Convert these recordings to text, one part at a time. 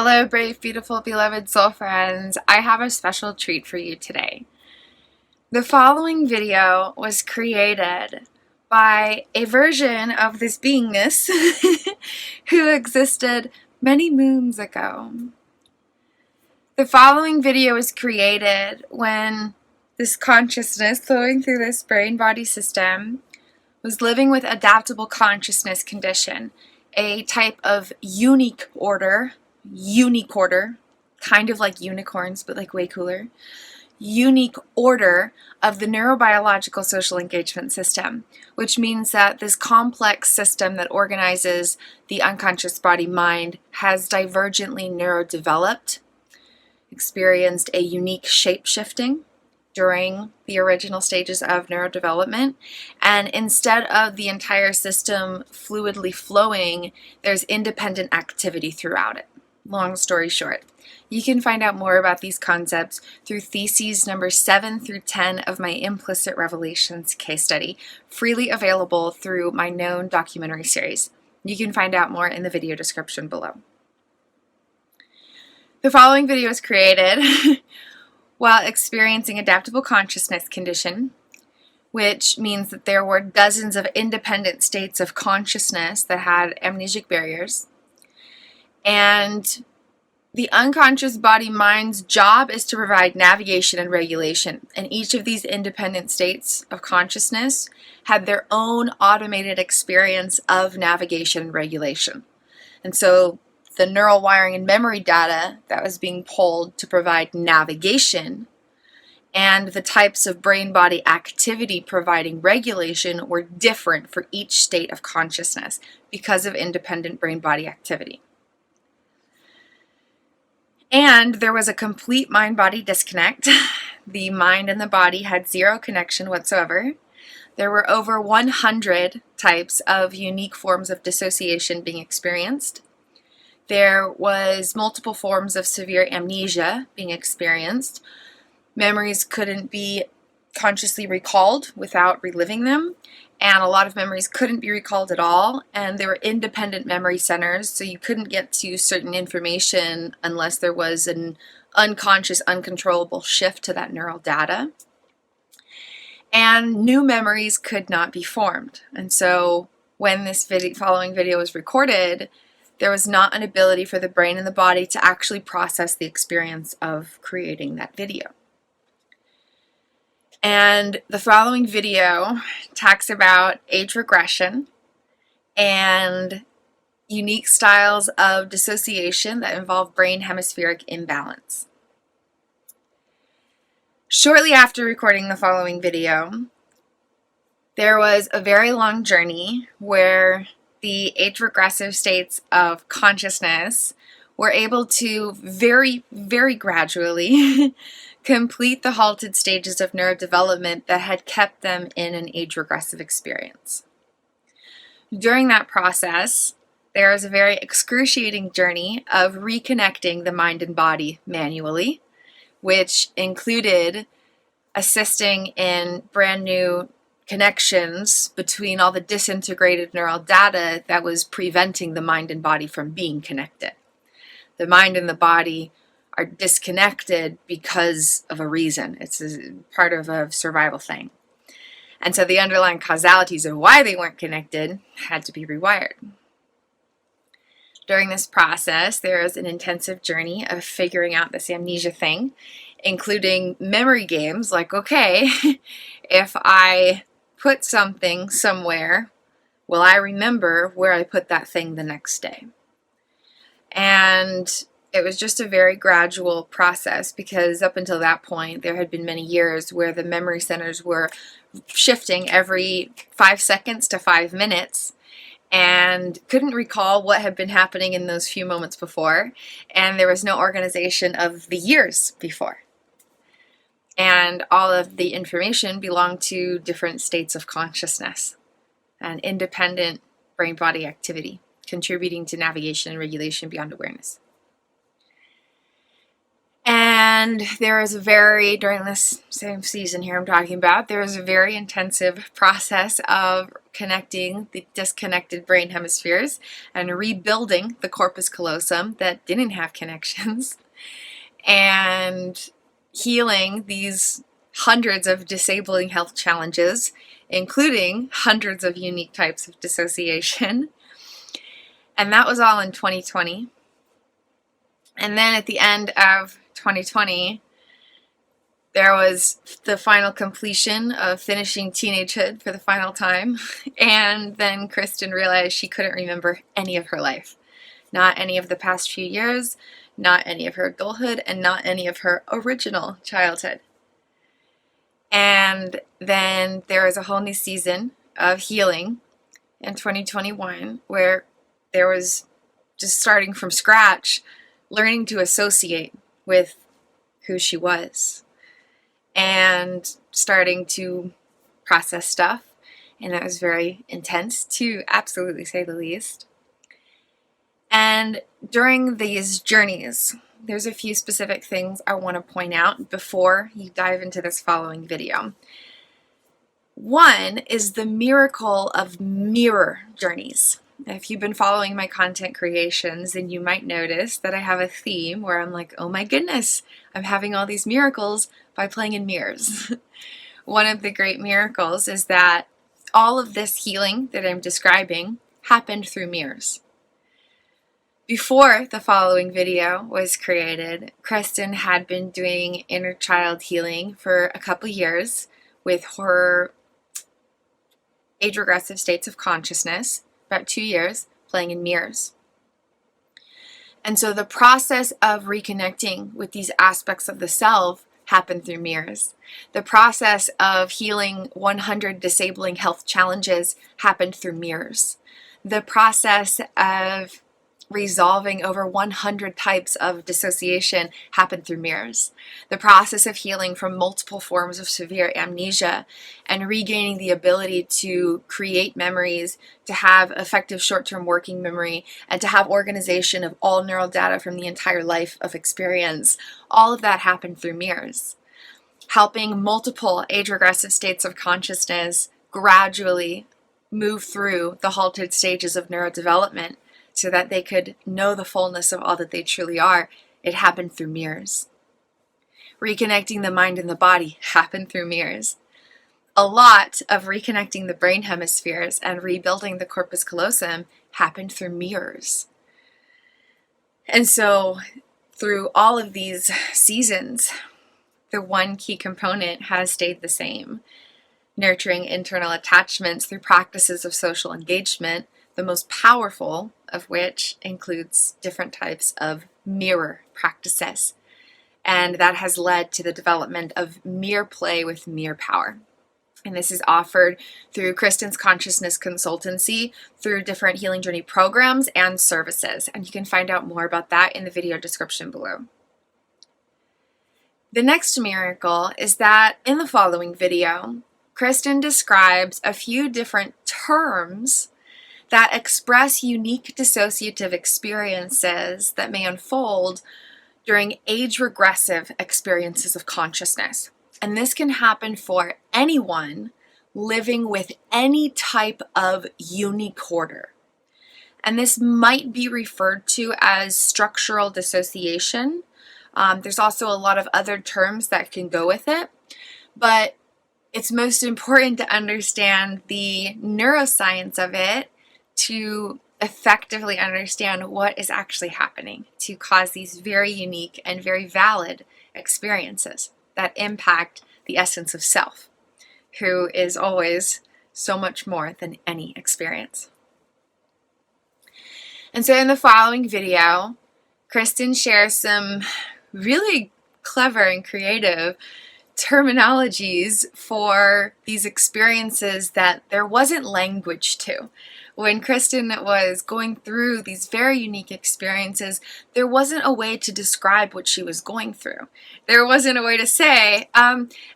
Hello, brave, beautiful, beloved soul friends. I have a special treat for you today. The following video was created by a version of this beingness who existed many moons ago. The following video was created when this consciousness flowing through this brain-body system was living with adaptable consciousness condition, a type of uniqueorder, kind of like unicorns, but like way cooler, unique order of the neurobiological social engagement system, which means that this complex system that organizes the unconscious body-mind has divergently neurodeveloped, experienced a unique shape-shifting during the original stages of neurodevelopment, and instead of the entire system fluidly flowing, there's independent activity throughout it. Long story short, you can find out more about these concepts through theses number 7 through 10 of my Implicit Revelations case study, freely available through my known documentary series. You can find out more in the video description below. The following video was created while experiencing adaptable consciousness condition, which means that there were dozens of independent states of consciousness that had amnesic barriers. And the unconscious body-mind's job is to provide navigation and regulation. And each of these independent states of consciousness had their own automated experience of navigation and regulation. And so the neural wiring and memory data that was being pulled to provide navigation and the types of brain-body activity providing regulation were different for each state of consciousness because of independent brain-body activity. And there was a complete mind-body disconnect. The mind and the body had zero connection whatsoever. There were over 100 types of unique forms of dissociation being experienced. There was multiple forms of severe amnesia being experienced. Memories couldn't be consciously recalled without reliving them, and a lot of memories couldn't be recalled at all, and there were independent memory centers, so you couldn't get to certain information unless there was an unconscious, uncontrollable shift to that neural data. And new memories could not be formed. And so when this following video was recorded, there was not an ability for the brain and the body to actually process the experience of creating that video. And the following video talks about age regression and unique styles of dissociation that involve brain hemispheric imbalance. Shortly after recording the following video, there was a very long journey where the age regressive states of consciousness were able to very, very gradually complete the halted stages of neurodevelopment that had kept them in an age regressive experience. During that process, there is a very excruciating journey of reconnecting the mind and body manually, which included assisting in brand new connections between all the disintegrated neural data that was preventing the mind and body from being connected. The mind and the body are disconnected because of a reason. It's part of a survival thing. And so the underlying causalities of why they weren't connected had to be rewired. During this process, there is an intensive journey of figuring out this amnesia thing, including memory games like, okay, if I put something somewhere, will I remember where I put that thing the next day? And it was just a very gradual process because up until that point, there had been many years where the memory centers were shifting every 5 seconds to 5 minutes and couldn't recall what had been happening in those few moments before, and there was no organization of the years before. And all of the information belonged to different states of consciousness and independent brain-body activity, contributing to navigation and regulation beyond awareness. And And during this same season here I'm talking about, there was a very intensive process of connecting the disconnected brain hemispheres and rebuilding the corpus callosum that didn't have connections, and healing these hundreds of disabling health challenges, including hundreds of unique types of dissociation. And that was all in 2020. And then at the end of 2020, there was the final completion of finishing teenagehood for the final time. And then Kristen realized she couldn't remember any of her life. Not any of the past few years, not any of her adulthood, and not any of her original childhood. And then there was a whole new season of healing in 2021 where there was just starting from scratch, learning to associate with who she was and starting to process stuff. And that was very intense, to absolutely say the least. And during these journeys, there's a few specific things I want to point out before you dive into this following video. One is the miracle of mirror journeys. If you've been following my content creations, then you might notice that I have a theme where I'm like, oh my goodness, I'm having all these miracles by playing in mirrors. One of the great miracles is that all of this healing that I'm describing happened through mirrors. Before the following video was created, Kristen had been doing inner child healing for a couple years with her age regressive states of consciousness, about 2 years, playing in mirrors. And so the process of reconnecting with these aspects of the self happened through mirrors. The process of healing 100 disabling health challenges happened through mirrors. The process of resolving over 100 types of dissociation happened through mirrors. The process of healing from multiple forms of severe amnesia and regaining the ability to create memories, to have effective short-term working memory, and to have organization of all neural data from the entire life of experience, all of that happened through mirrors. Helping multiple age-regressive states of consciousness gradually move through the halted stages of neurodevelopment so that they could know the fullness of all that they truly are, it happened through mirrors. Reconnecting the mind and the body happened through mirrors. A lot of reconnecting the brain hemispheres and rebuilding the corpus callosum happened through mirrors. And so, through all of these seasons, the one key component has stayed the same. Nurturing internal attachments through practices of social engagement, the most powerful of which includes different types of mirror practices. And that has led to the development of mirror play with mirror power. And this is offered through KRISTIN'S consciousness consultancy, through different healing journey programs and services. And you can find out more about that in the video description below. The next miracle is that in the following video, KRISTIN describes a few different terms that express unique dissociative experiences that may unfold during age-regressive experiences of consciousness. And this can happen for anyone living with any type of uniqueorder. And this might be referred to as structural dissociation. There's also a lot of other terms that can go with it, but it's most important to understand the neuroscience of it to effectively understand what is actually happening to cause these very unique and very valid experiences that impact the essence of self, who is always so much more than any experience. And so in the following video, KRISTIN shares some really clever and creative terminologies for these experiences that there wasn't language to. When Kristen was going through these very unique experiences, there wasn't a way to describe what she was going through. There wasn't a way to say,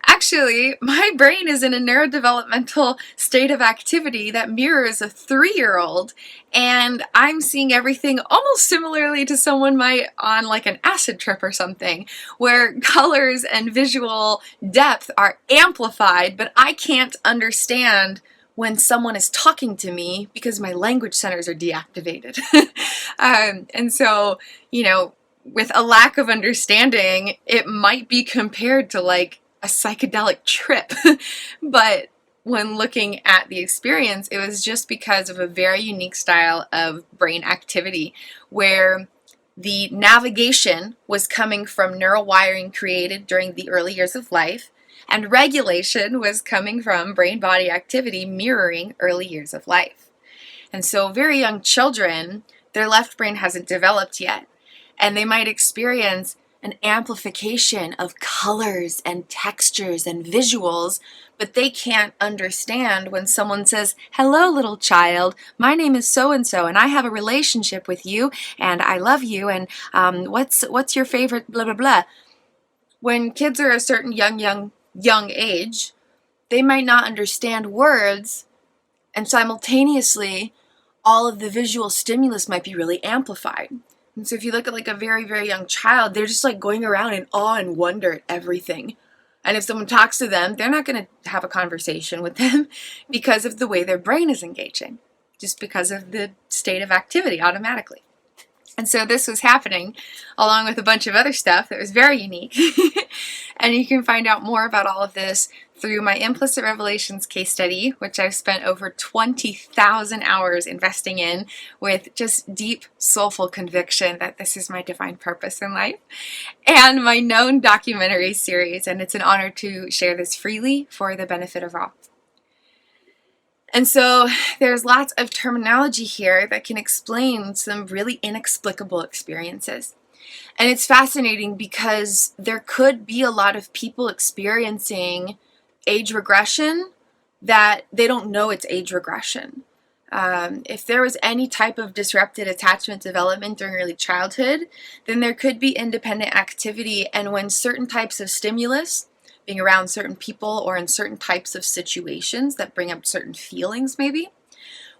actually, my brain is in a neurodevelopmental state of activity that mirrors a 3-year-old, and I'm seeing everything almost similarly to someone might on like an acid trip or something, where colors and visual depth are amplified, but I can't understand when someone is talking to me because my language centers are deactivated. And so, you know, with a lack of understanding, it might be compared to like a psychedelic trip. But when looking at the experience, it was just because of a very unique style of brain activity where the navigation was coming from neural wiring created during the early years of life, and regulation was coming from brain-body activity mirroring early years of life. And so very young children, their left brain hasn't developed yet, and they might experience an amplification of colors and textures and visuals, but they can't understand when someone says, "Hello, little child, my name is so-and-so, and I have a relationship with you, and I love you, and what's your favorite blah, blah, blah." When kids are a certain young age, they might not understand words, and simultaneously all of the visual stimulus might be really amplified. And so if you look at like a very, very young child, they're just like going around in awe and wonder at everything. And if someone talks to them, they're not going to have a conversation with them because of the way their brain is engaging, just because of the state of activity automatically. And so this was happening along with a bunch of other stuff that was very unique. And you can find out more about all of this through my Implicit Revelations case study, which I've spent over 20,000 hours investing in with just deep, soulful conviction that this is my divine purpose in life, and my known documentary series. And it's an honor to share this freely for the benefit of all. And so there's lots of terminology here that can explain some really inexplicable experiences. And it's fascinating because there could be a lot of people experiencing age regression that they don't know it's age regression. If there was any type of disrupted attachment development during early childhood, then there could be independent activity. And when certain types of stimulus, being around certain people or in certain types of situations that bring up certain feelings maybe,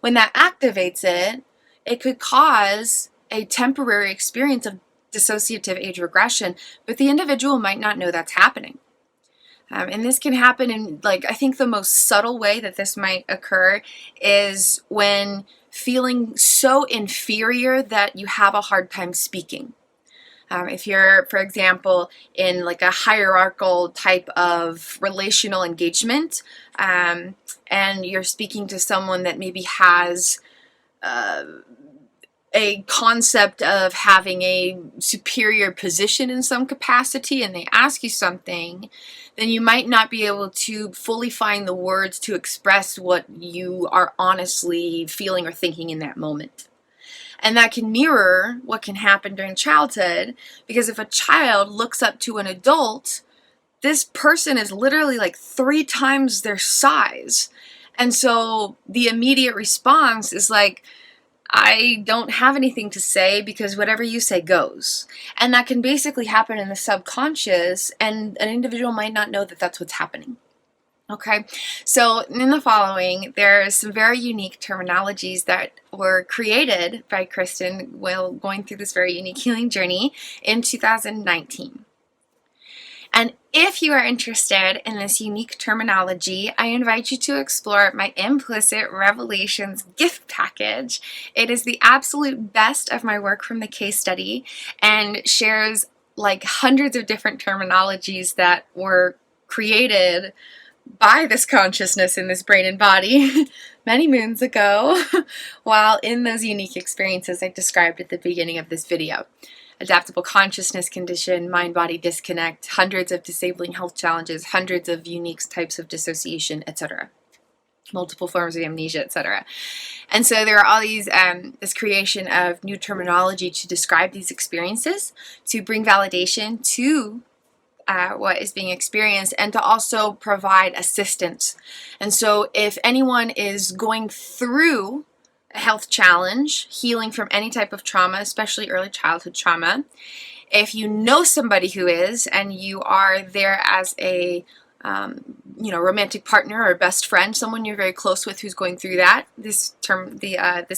when that activates it, it could cause a temporary experience of dissociative age regression, but the individual might not know that's happening. And this can happen in, like, I think the most subtle way that this might occur is when feeling so inferior that you have a hard time speaking. If you're, for example, in like a hierarchical type of relational engagement, and you're speaking to someone that maybe has a concept of having a superior position in some capacity, and they ask you something, then you might not be able to fully find the words to express what you are honestly feeling or thinking in that moment. And that can mirror what can happen during childhood, because if a child looks up to an adult, this person is literally like 3 times their size. And so the immediate response is like, I don't have anything to say because whatever you say goes. And that can basically happen in the subconscious, and an individual might not know that that's what's happening. Okay, so in the following, there's some very unique terminologies that were created by Kristen while going through this very unique healing journey in 2019. And if you are interested in this unique terminology, I invite you to explore my Implicit Revelations gift package. It is the absolute best of my work from the case study and shares like hundreds of different terminologies that were created by this consciousness in this brain and body many moons ago while in those unique experiences I described at the beginning of this video. Adaptable consciousness condition, mind-body disconnect, hundreds of disabling health challenges, hundreds of unique types of dissociation, etc. Multiple forms of amnesia, etc. And so there are all these, this creation of new terminology to describe these experiences, to bring validation to what is being experienced, and to also provide assistance. And so if anyone is going through a health challenge, healing from any type of trauma, especially early childhood trauma, if you know somebody who is, and you are there as a romantic partner or best friend, someone you're very close with who's going through that, this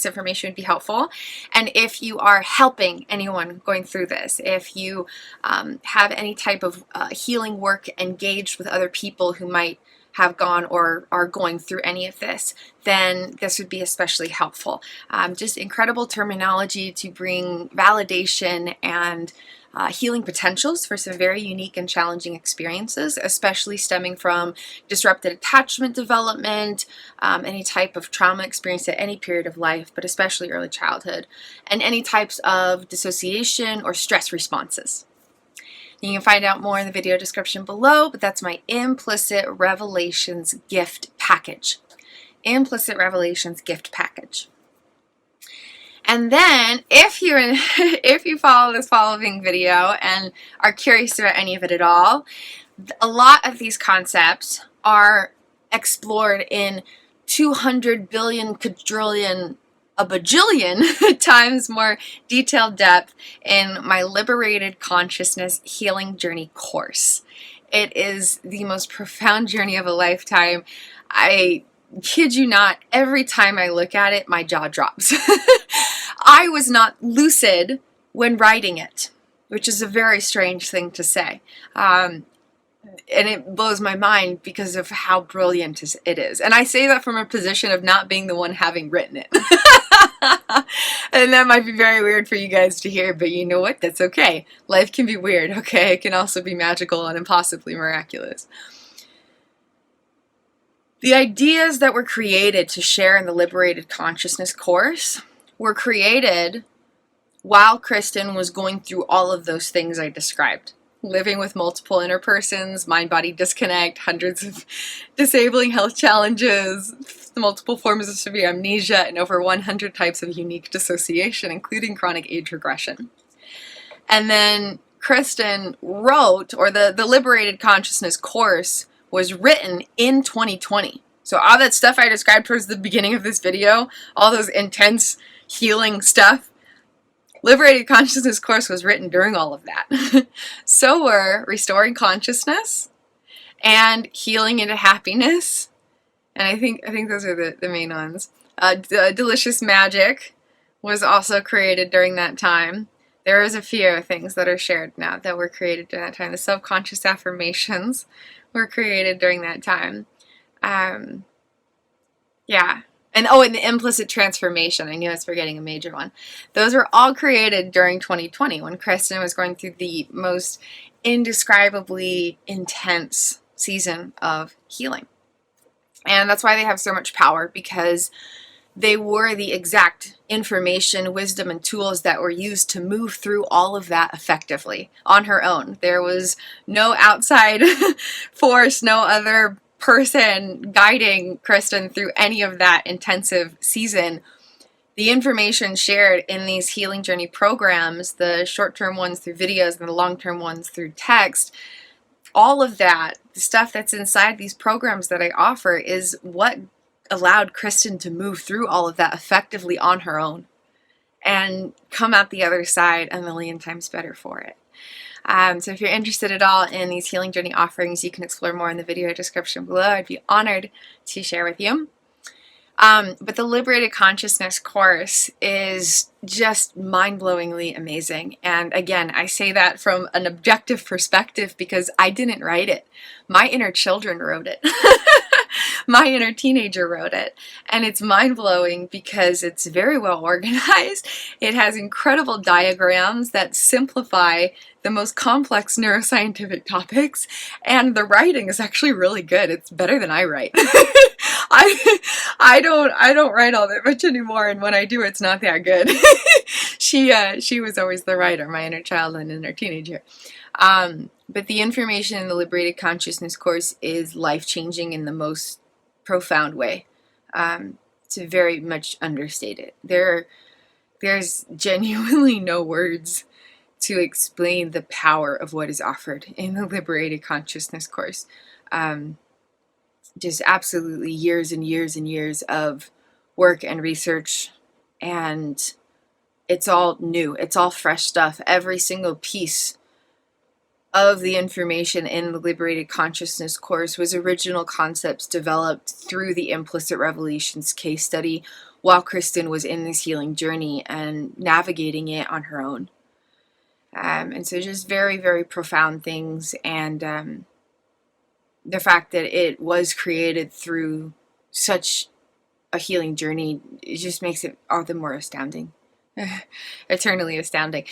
information would be helpful. And if you are helping anyone going through this, if you have any type of healing work engaged with other people who might have gone or are going through any of this, then this would be especially helpful. Just incredible terminology to bring validation and healing potentials for some very unique and challenging experiences, especially stemming from disrupted attachment development, any type of trauma experience at any period of life, but especially early childhood, and any types of dissociation or stress responses. You can find out more in the video description below, but that's my Implicit Revelations gift package. Implicit Revelations gift package. And then, if you follow this following video and are curious about any of it at all, a lot of these concepts are explored in 200 billion, quadrillion, a bajillion times more detailed depth in my Liberated Consciousness Healing Journey course. It is the most profound journey of a lifetime. I kid you not, every time I look at it, my jaw drops. I was not lucid when writing it, which is a very strange thing to say. And it blows my mind because of how brilliant it is. And I say that from a position of not being the one having written it. And that might be very weird for you guys to hear, but you know what? That's okay. Life can be weird, okay? It can also be magical and impossibly miraculous. The ideas that were created to share in the Liberated Consciousness course were created while Kristen was going through all of those things I described. Living with multiple inner persons, mind-body disconnect, hundreds of disabling health challenges, multiple forms of severe amnesia, and over 100 types of unique dissociation, including chronic age regression. And then Kristen wrote, or the Liberated Consciousness course was written in 2020. So all that stuff I described towards the beginning of this video, all those intense healing stuff, Liberated Consciousness course was written during all of that. So were Restoring Consciousness and Healing into Happiness. And I think those are the main ones. Delicious Magic was also created during that time. There is a few things that are shared now that were created during that time. The Subconscious Affirmations were created during that time. Yeah. And the Implicit Transformation. I knew I was forgetting a major one. Those were all created during 2020 when Kristen was going through the most indescribably intense season of healing. And that's why they have so much power, because they were the exact information, wisdom, and tools that were used to move through all of that effectively on her own. There was no outside force, no other person guiding Kristen through any of that intensive season. The information shared in these healing journey programs, the short-term ones through videos and the long-term ones through text, all of that, the stuff that's inside these programs that I offer, is what allowed Kristen to move through all of that effectively on her own and come out the other side a million times better for it. So if you're interested at all in these healing journey offerings, you can explore more in the video description below. I'd be honored to share with you. But the Liberated Consciousness course is just mind-blowingly amazing. And again, I say that from an objective perspective because I didn't write it. My inner children wrote it. My inner teenager wrote it. And it's mind-blowing because it's very well organized. It has incredible diagrams that simplify the most complex neuroscientific topics, and the writing is actually really good. It's better than I write. I don't write all that much anymore, and when I do, it's not that good. She was always the writer, my inner child and inner teenager. But the information in the Liberated Consciousness course is life-changing in the most profound way. To very much understate it. There's genuinely no words to explain the power of what is offered in the Liberated Consciousness course. Just absolutely years and years and years of work and research, and it's all new, it's all fresh stuff. Every single piece of the information in the Liberated Consciousness course was original concepts developed through the Implicit Revelations case study while Kristin was in this healing journey and navigating it on her own. And so just very, very profound things, and the fact that it was created through such a healing journey, it just makes it all the more astounding. Eternally astounding.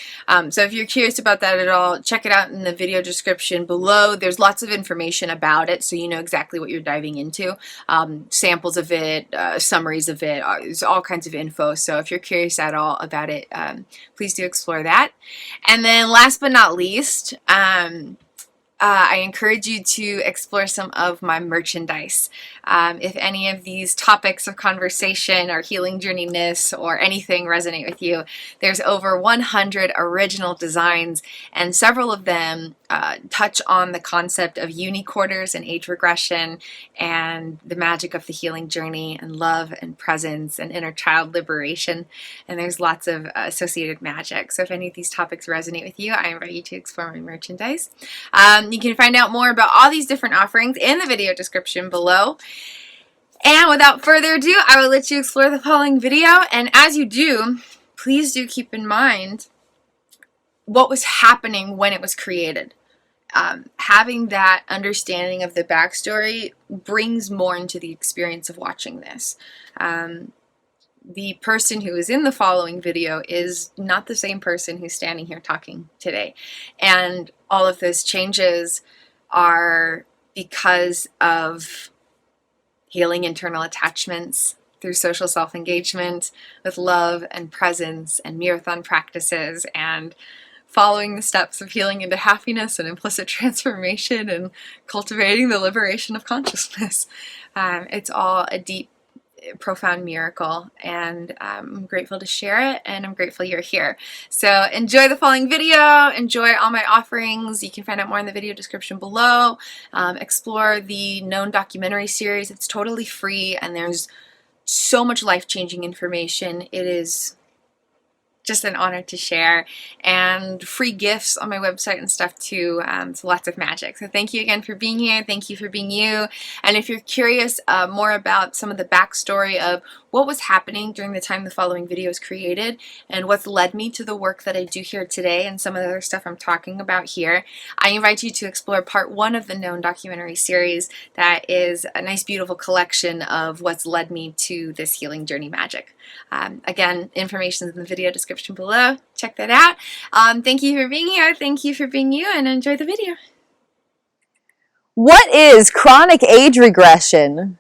So if you're curious about that at all, check it out in the video description below. There's lots of information about it, so you know exactly what you're diving into. Samples of it, summaries of it, there's all kinds of info. So if you're curious at all about it, please do explore that. And then last but not least, I encourage you to explore some of my merchandise. If any of these topics of conversation or healing journeyness or anything resonate with you, there's over 100 original designs, and several of them touch on the concept of Uniqueorders and age regression and the magic of the healing journey and love and presence and inner child liberation. And there's lots of associated magic. So if any of these topics resonate with you, I invite you to explore my merchandise. You can find out more about all these different offerings in the video description below. And without further ado, I will let you explore the following video. And as you do, please do keep in mind what was happening when it was created. Having that understanding of the backstory brings more into the experience of watching this. The person who is in the following video is not the same person who's standing here talking today. And all of those changes are because of healing internal attachments through social self-engagement with love and presence and Mirrorthon practices, and following the steps of healing into happiness and implicit transformation and cultivating the liberation of consciousness. It's all a deep, profound miracle, and I'm grateful to share it, and I'm grateful you're here. So enjoy the following video, enjoy all my offerings. You can find out more in the video description below. Explore the known documentary series. It's totally free, and there's so much life-changing information. It is just an honor to share, and free gifts on my website and stuff too. So lots of magic. So thank you again for being here. Thank you for being you. And if you're curious more about some of the backstory of what was happening during the time the following video was created and what's led me to the work that I do here today and some of the other stuff I'm talking about here, I invite you to explore part 1 of the known documentary series. That is a nice, beautiful collection of what's led me to this healing journey magic. Again, information is in the video description below. Check that out. Thank you for being here. Thank you for being you, and enjoy the video. What is chronic age regression?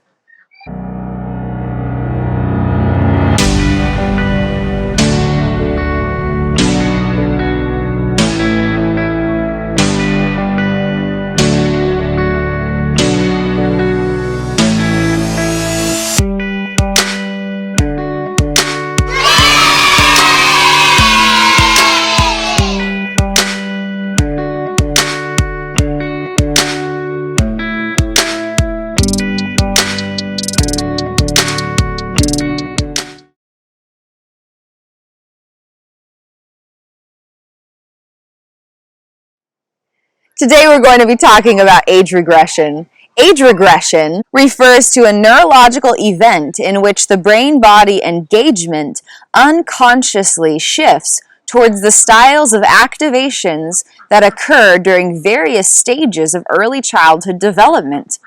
Today we're going to be talking about age regression. Age regression refers to a neurological event in which the brain-body engagement unconsciously shifts towards the styles of activations that occur during various stages of early childhood development,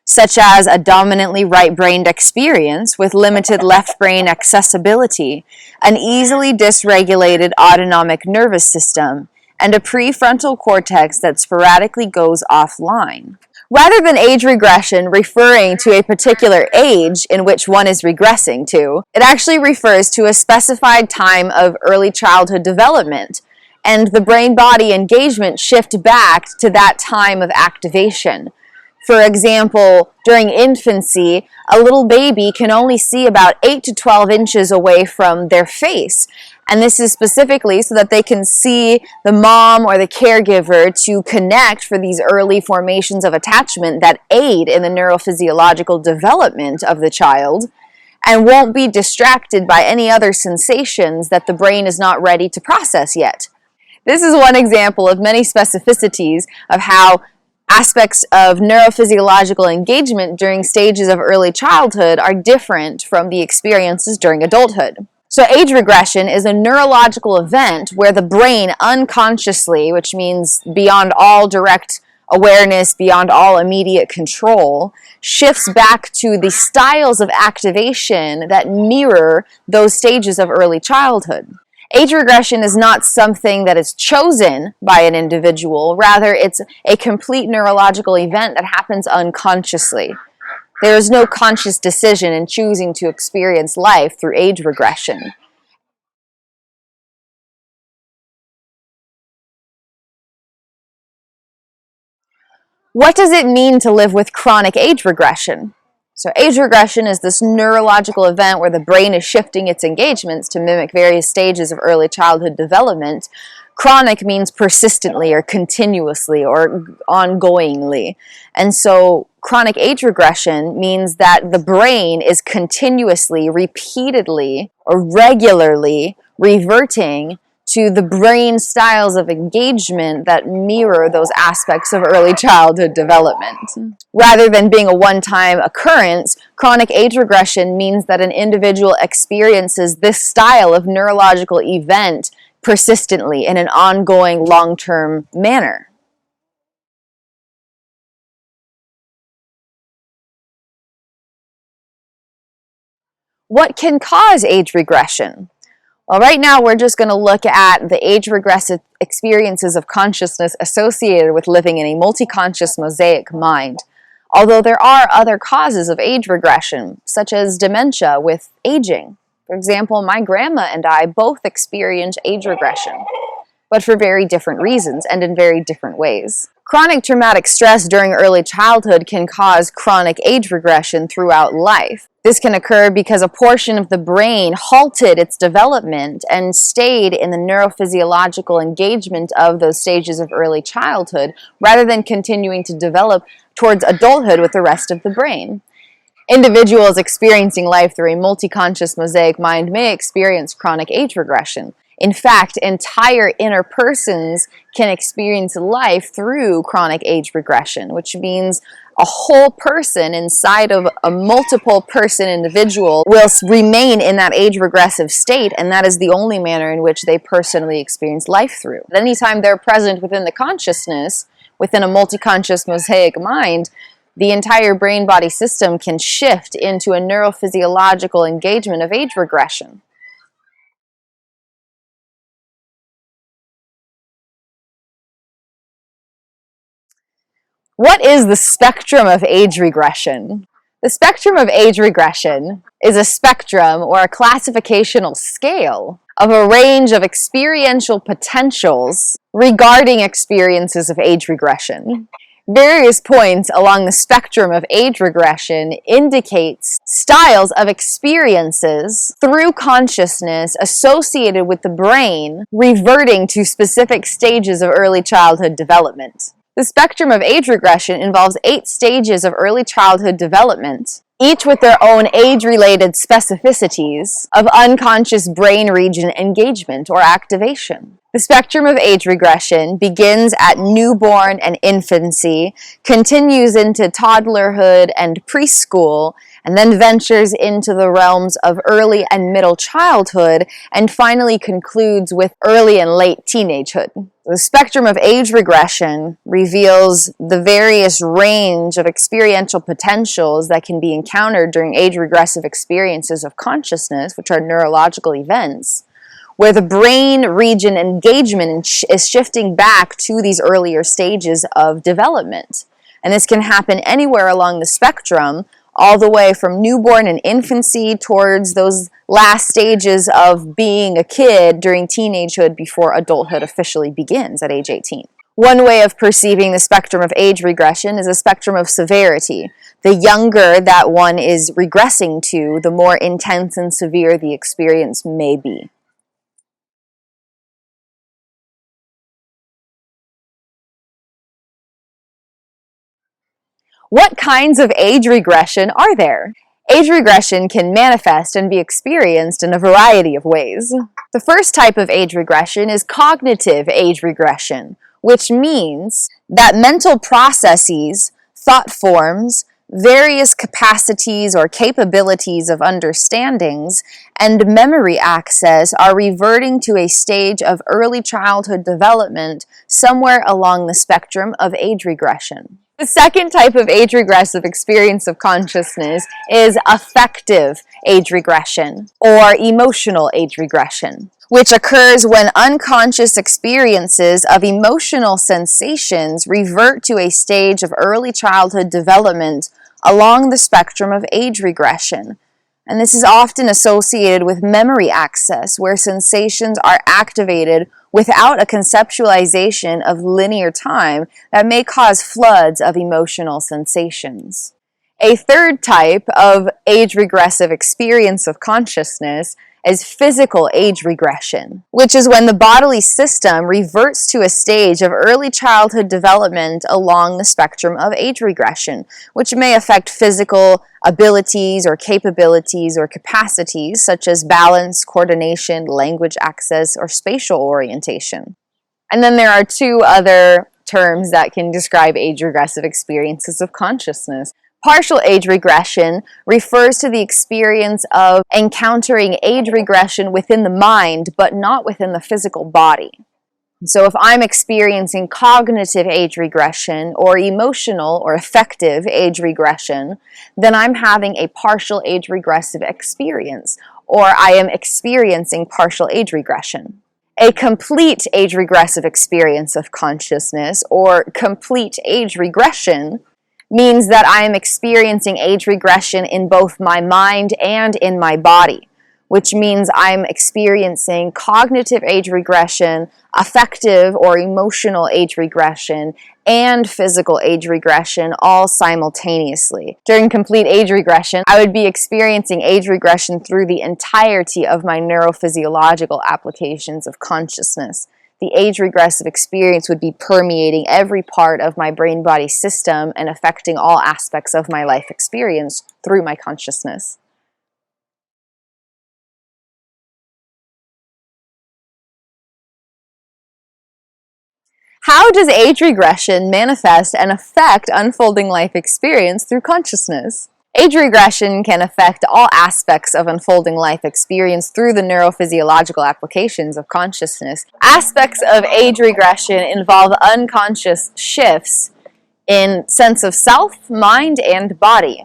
such as a dominantly right-brained experience with limited left brain accessibility, an easily dysregulated autonomic nervous system, and a prefrontal cortex that sporadically goes offline. Rather than age regression referring to a particular age in which one is regressing to, it actually refers to a specified time of early childhood development, and the brain-body engagement shift back to that time of activation. For example, during infancy, a little baby can only see about 8 to 12 inches away from their face. And this is specifically so that they can see the mom or the caregiver to connect for these early formations of attachment that aid in the neurophysiological development of the child, and won't be distracted by any other sensations that the brain is not ready to process yet. This is one example of many specificities of how aspects of neurophysiological engagement during stages of early childhood are different from the experiences during adulthood. So age regression is a neurological event where the brain unconsciously, which means beyond all direct awareness, beyond all immediate control, shifts back to the styles of activation that mirror those stages of early childhood. Age regression is not something that is chosen by an individual, rather it's a complete neurological event that happens unconsciously. There is no conscious decision in choosing to experience life through age regression. What does it mean to live with chronic age regression? So age regression is this neurological event where the brain is shifting its engagements to mimic various stages of early childhood development. Chronic means persistently or continuously or ongoingly. And so chronic age regression means that the brain is continuously, repeatedly, or regularly reverting to the brain styles of engagement that mirror those aspects of early childhood development. Rather than being a one-time occurrence, chronic age regression means that an individual experiences this style of neurological event persistently in an ongoing, long-term manner. What can cause age regression? Well, right now we're just going to look at the age-regressive experiences of consciousness associated with living in a multi-conscious mosaic mind. Although there are other causes of age regression, such as dementia with aging. For example, my grandma and I both experience age regression, but for very different reasons and in very different ways. Chronic traumatic stress during early childhood can cause chronic age regression throughout life. This can occur because a portion of the brain halted its development and stayed in the neurophysiological engagement of those stages of early childhood, rather than continuing to develop towards adulthood with the rest of the brain. Individuals experiencing life through a multi-conscious mosaic mind may experience chronic age regression. In fact, entire inner persons can experience life through chronic age regression, which means a whole person inside of a multiple person individual will remain in that age regressive state, and that is the only manner in which they personally experience life through. At any time they're present within the consciousness, within a multi-conscious mosaic mind, the entire brain-body system can shift into a neurophysiological engagement of age regression. What is the spectrum of age regression? The spectrum of age regression is a spectrum or a classificational scale of a range of experiential potentials regarding experiences of age regression. Various points along the spectrum of age regression indicates styles of experiences through consciousness associated with the brain reverting to specific stages of early childhood development. The spectrum of age regression involves 8 stages of early childhood development, each with their own age-related specificities of unconscious brain region engagement or activation. The spectrum of age regression begins at newborn and infancy, continues into toddlerhood and preschool, and then ventures into the realms of early and middle childhood, and finally concludes with early and late teenagehood. The spectrum of age regression reveals the various range of experiential potentials that can be encountered during age regressive experiences of consciousness, which are neurological events, where the brain region engagement is shifting back to these earlier stages of development. And this can happen anywhere along the spectrum, all the way from newborn and infancy towards those last stages of being a kid during teenagehood before adulthood officially begins at age 18. One way of perceiving the spectrum of age regression is a spectrum of severity. The younger that one is regressing to, the more intense and severe the experience may be. What kinds of age regression are there? Age regression can manifest and be experienced in a variety of ways. The first type of age regression is cognitive age regression, which means that mental processes, thought forms, various capacities or capabilities of understandings, and memory access are reverting to a stage of early childhood development somewhere along the spectrum of age regression. The second type of age regressive experience of consciousness is affective age regression or emotional age regression, which occurs when unconscious experiences of emotional sensations revert to a stage of early childhood development along the spectrum of age regression. And this is often associated with memory access, where sensations are activated without a conceptualization of linear time that may cause floods of emotional sensations. A third type of age regressive experience of consciousness is physical age regression, which is when the bodily system reverts to a stage of early childhood development along the spectrum of age regression, which may affect physical abilities or capabilities or capacities such as balance, coordination, language access, or spatial orientation. And then there are two other terms that can describe age regressive experiences of consciousness. Partial age regression refers to the experience of encountering age regression within the mind, but not within the physical body. So if I'm experiencing cognitive age regression or emotional or affective age regression, then I'm having a partial age regressive experience, or I am experiencing partial age regression. A complete age regressive experience of consciousness, or complete age regression, means that I am experiencing age regression in both my mind and in my body, which means I'm experiencing cognitive age regression, affective or emotional age regression, and physical age regression all simultaneously. During complete age regression, I would be experiencing age regression through the entirety of my neurophysiological applications of consciousness. The age regressive experience would be permeating every part of my brain-body system and affecting all aspects of my life experience through my consciousness. How does age regression manifest and affect unfolding life experience through consciousness? Age regression can affect all aspects of unfolding life experience through the neurophysiological applications of consciousness. Aspects of age regression involve unconscious shifts in sense of self, mind, and body.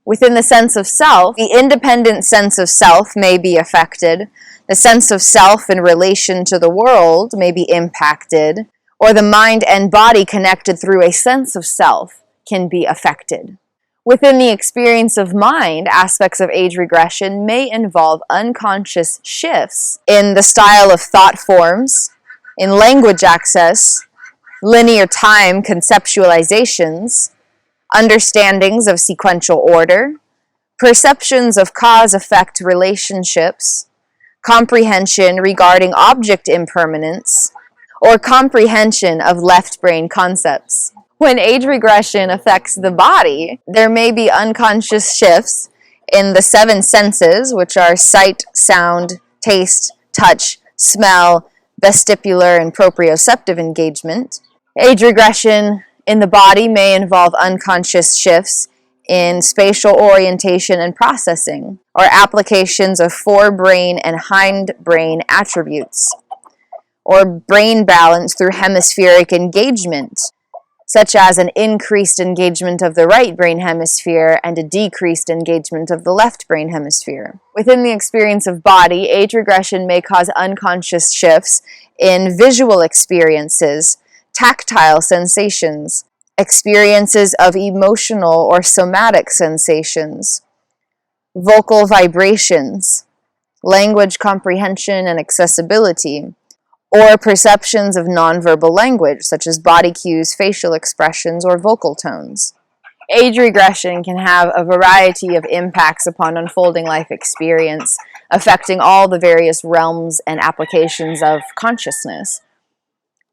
Within the sense of self, the independent sense of self may be affected, the sense of self in relation to the world may be impacted, or the mind and body connected through a sense of self can be affected. Within the experience of mind, aspects of age regression may involve unconscious shifts in the style of thought forms, in language access, linear time conceptualizations, understandings of sequential order, perceptions of cause-effect relationships, comprehension regarding object impermanence, or comprehension of left brain concepts. When age regression affects the body, there may be unconscious shifts in the 7 senses, which are sight, sound, taste, touch, smell, vestibular, and proprioceptive engagement. Age regression in the body may involve unconscious shifts in spatial orientation and processing, or applications of forebrain and hindbrain attributes, or brain balance through hemispheric engagement, such as an increased engagement of the right brain hemisphere and a decreased engagement of the left brain hemisphere. Within the experience of body, age regression may cause unconscious shifts in visual experiences, tactile sensations, experiences of emotional or somatic sensations, vocal vibrations, language comprehension and accessibility, or perceptions of nonverbal language, such as body cues, facial expressions, or vocal tones. Age regression can have a variety of impacts upon unfolding life experience, affecting all the various realms and applications of consciousness.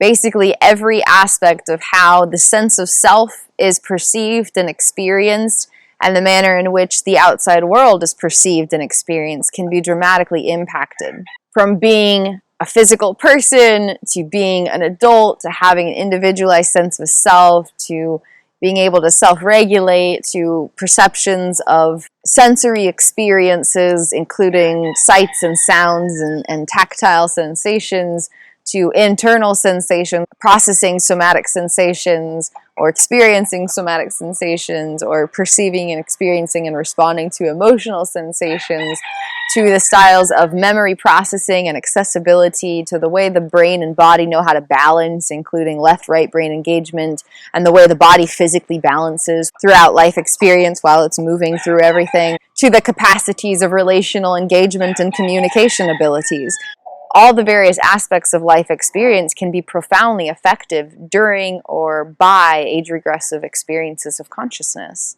Basically, every aspect of how the sense of self is perceived and experienced, and the manner in which the outside world is perceived and experienced can be dramatically impacted. From being a physical person, to being an adult, to having an individualized sense of self, to being able to self-regulate, to perceptions of sensory experiences, including sights and sounds and tactile sensations, to internal sensations, processing somatic sensations, or experiencing somatic sensations, or perceiving and experiencing and responding to emotional sensations, to the styles of memory processing and accessibility, to the way the brain and body know how to balance, including left-right brain engagement, and the way the body physically balances throughout life experience while it's moving through everything, to the capacities of relational engagement and communication abilities. All the various aspects of life experience can be profoundly effective during or by age-regressive experiences of consciousness.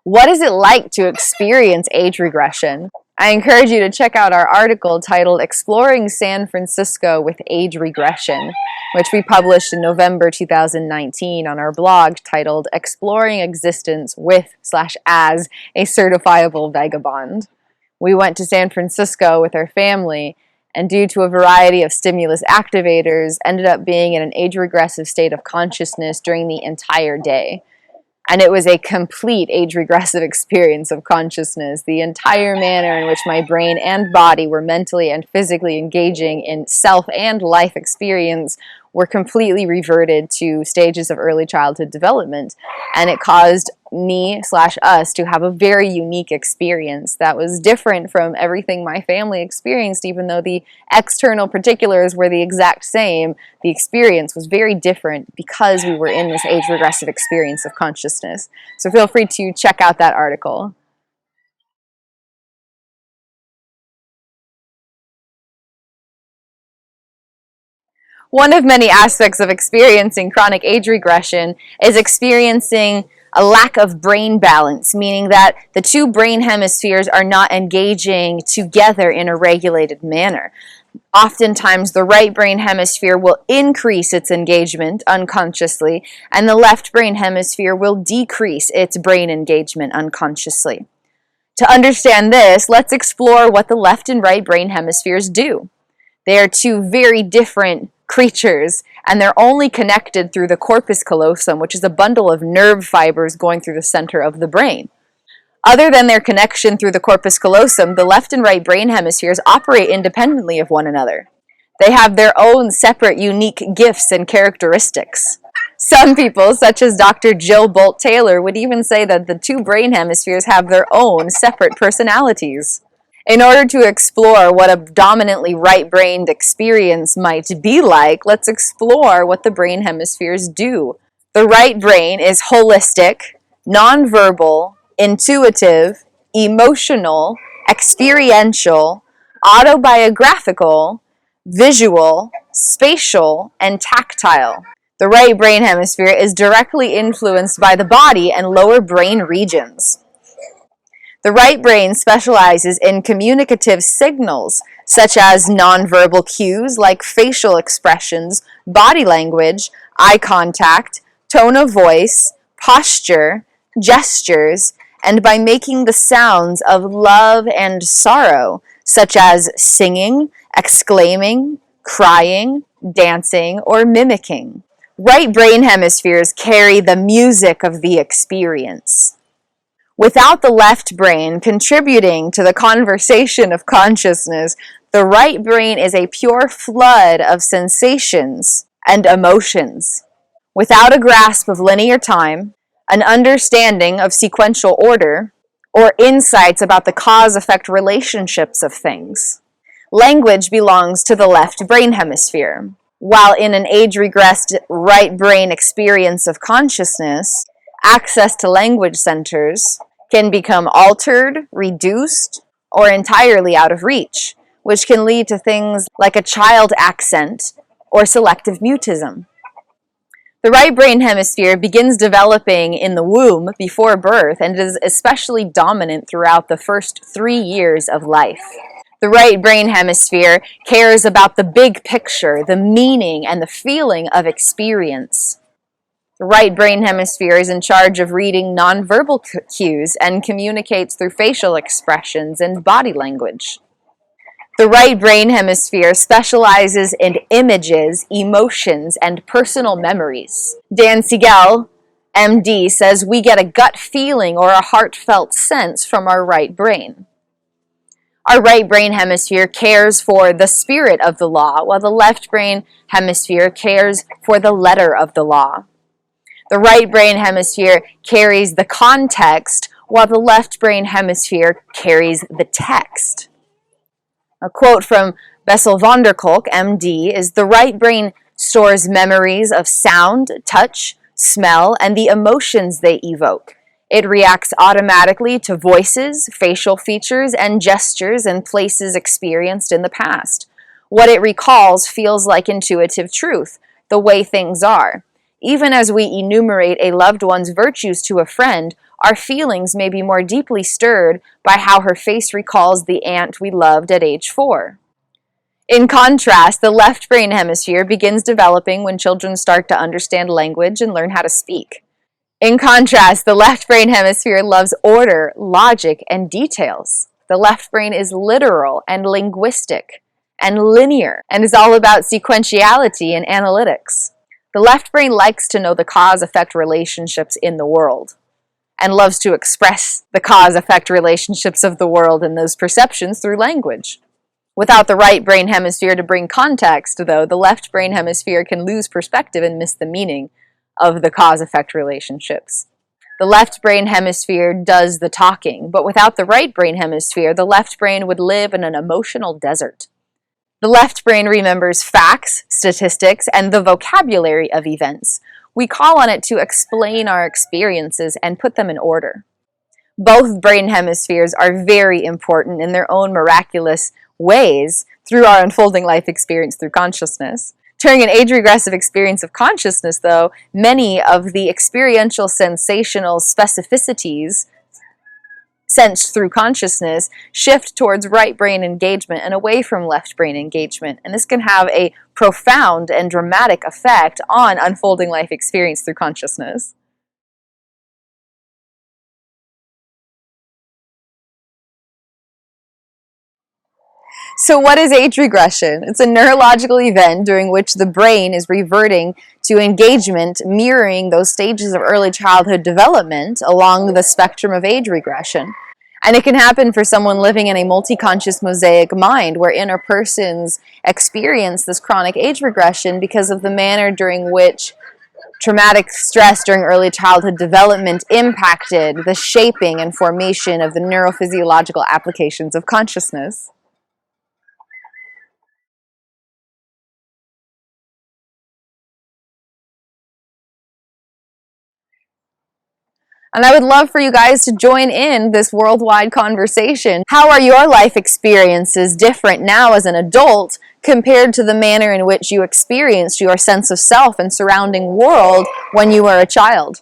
What is it like to experience age regression? I encourage you to check out our article titled Exploring San Francisco with Age Regression, which we published in November 2019 on our blog titled Exploring Existence with/as a Certifiable Vagabond. We went to San Francisco with our family, and due to a variety of stimulus activators, ended up being in an age-regressive state of consciousness during the entire day. And it was a complete age-regressive experience of consciousness. The entire manner in which my brain and body were mentally and physically engaging in self and life experience were completely reverted to stages of early childhood development. And it caused me/us to have a very unique experience that was different from everything my family experienced. Even though the external particulars were the exact same, the experience was very different because we were in this age-regressive experience of consciousness. So feel free to check out that article. One of many aspects of experiencing chronic age regression is experiencing a lack of brain balance, meaning that the two brain hemispheres are not engaging together in a regulated manner. Oftentimes, the right brain hemisphere will increase its engagement unconsciously, and the left brain hemisphere will decrease its brain engagement unconsciously. To understand this, let's explore what the left and right brain hemispheres do. They are two very different creatures, and they're only connected through the corpus callosum, which is a bundle of nerve fibers going through the center of the brain. Other than their connection through the corpus callosum, the left and right brain hemispheres operate independently of one another. They have their own separate, unique gifts and characteristics. Some people, such as Dr. Jill Bolt Taylor, would even say that the two brain hemispheres have their own separate personalities. In order to explore what a dominantly right-brained experience might be like, let's explore what the brain hemispheres do. The right brain is holistic, nonverbal, intuitive, emotional, experiential, autobiographical, visual, spatial, and tactile. The right brain hemisphere is directly influenced by the body and lower brain regions. The right brain specializes in communicative signals, such as nonverbal cues like facial expressions, body language, eye contact, tone of voice, posture, gestures, and by making the sounds of love and sorrow, such as singing, exclaiming, crying, dancing, or mimicking. Right brain hemispheres carry the music of the experience. Without the left brain contributing to the conversation of consciousness, the right brain is a pure flood of sensations and emotions. Without a grasp of linear time, an understanding of sequential order, or insights about the cause-effect relationships of things, language belongs to the left brain hemisphere. While in an age-regressed right brain experience of consciousness, access to language centers can become altered, reduced, or entirely out of reach, which can lead to things like a child accent or selective mutism. The right brain hemisphere begins developing in the womb before birth and is especially dominant throughout the first 3 years of life. The right brain hemisphere cares about the big picture, the meaning, and the feeling of experience. The right brain hemisphere is in charge of reading nonverbal cues and communicates through facial expressions and body language. The right brain hemisphere specializes in images, emotions, and personal memories. Dan Siegel, MD, says we get a gut feeling or a heartfelt sense from our right brain. Our right brain hemisphere cares for the spirit of the law, while the left brain hemisphere cares for the letter of the law. The right brain hemisphere carries the context, while the left brain hemisphere carries the text. A quote from Bessel van der Kolk, MD, is the right brain stores memories of sound, touch, smell, and the emotions they evoke. It reacts automatically to voices, facial features, and gestures and places experienced in the past. What it recalls feels like intuitive truth, the way things are. Even as we enumerate a loved one's virtues to a friend, our feelings may be more deeply stirred by how her face recalls the aunt we loved at age 4. In contrast, the left brain hemisphere begins developing when children start to understand language and learn how to speak. In contrast, the left brain hemisphere loves order, logic, and details. The left brain is literal and linguistic and linear and is all about sequentiality and analytics. The left brain likes to know the cause-effect relationships in the world and loves to express the cause-effect relationships of the world and those perceptions through language. Without the right brain hemisphere to bring context, though, the left brain hemisphere can lose perspective and miss the meaning of the cause-effect relationships. The left brain hemisphere does the talking, but without the right brain hemisphere, the left brain would live in an emotional desert. The left brain remembers facts, statistics, and the vocabulary of events. We call on it to explain our experiences and put them in order. Both brain hemispheres are very important in their own miraculous ways through our unfolding life experience through consciousness. During an age-regressive experience of consciousness, though, many of the experiential sensational specificities sensed through consciousness shift towards right brain engagement and away from left brain engagement. And this can have a profound and dramatic effect on unfolding life experience through consciousness. So what is age regression? It's a neurological event during which the brain is reverting to engagement mirroring those stages of early childhood development along the spectrum of age regression. And it can happen for someone living in a multi-conscious mosaic mind wherein a person's experience this chronic age regression because of the manner during which traumatic stress during early childhood development impacted the shaping and formation of the neurophysiological applications of consciousness. And I would love for you guys to join in this worldwide conversation. How are your life experiences different now as an adult compared to the manner in which you experienced your sense of self and surrounding world when you were a child?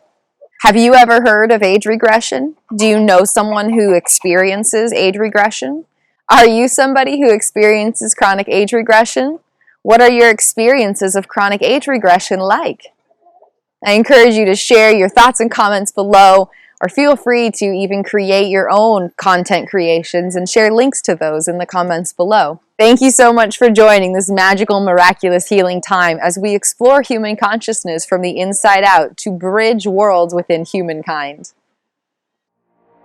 Have you ever heard of age regression? Do you know someone who experiences age regression? Are you somebody who experiences chronic age regression? What are your experiences of chronic age regression like? I encourage you to share your thoughts and comments below, or feel free to even create your own content creations and share links to those in the comments below. Thank you so much for joining this magical, miraculous healing time as we explore human consciousness from the inside out to bridge worlds within humankind.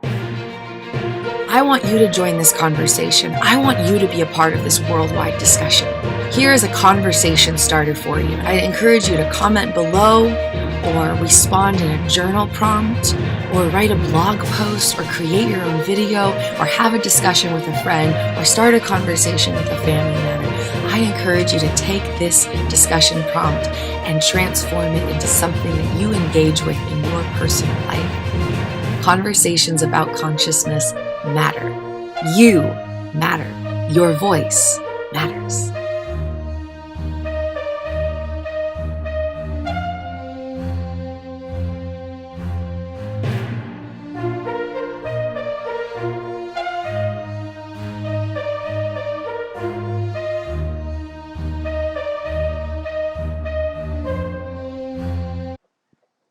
I want you to join this conversation. I want you to be a part of this worldwide discussion. Here is a conversation starter for you. I encourage you to comment below, or respond in a journal prompt, or write a blog post, or create your own video, or have a discussion with a friend, or start a conversation with a family member. I encourage you to take this discussion prompt and transform it into something that you engage with in your personal life. Conversations about consciousness matter. You matter. Your voice matters.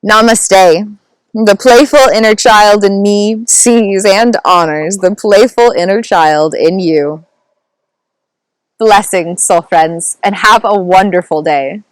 Namaste. The playful inner child in me sees and honors the playful inner child in you. Blessings, soul friends, and have a wonderful day.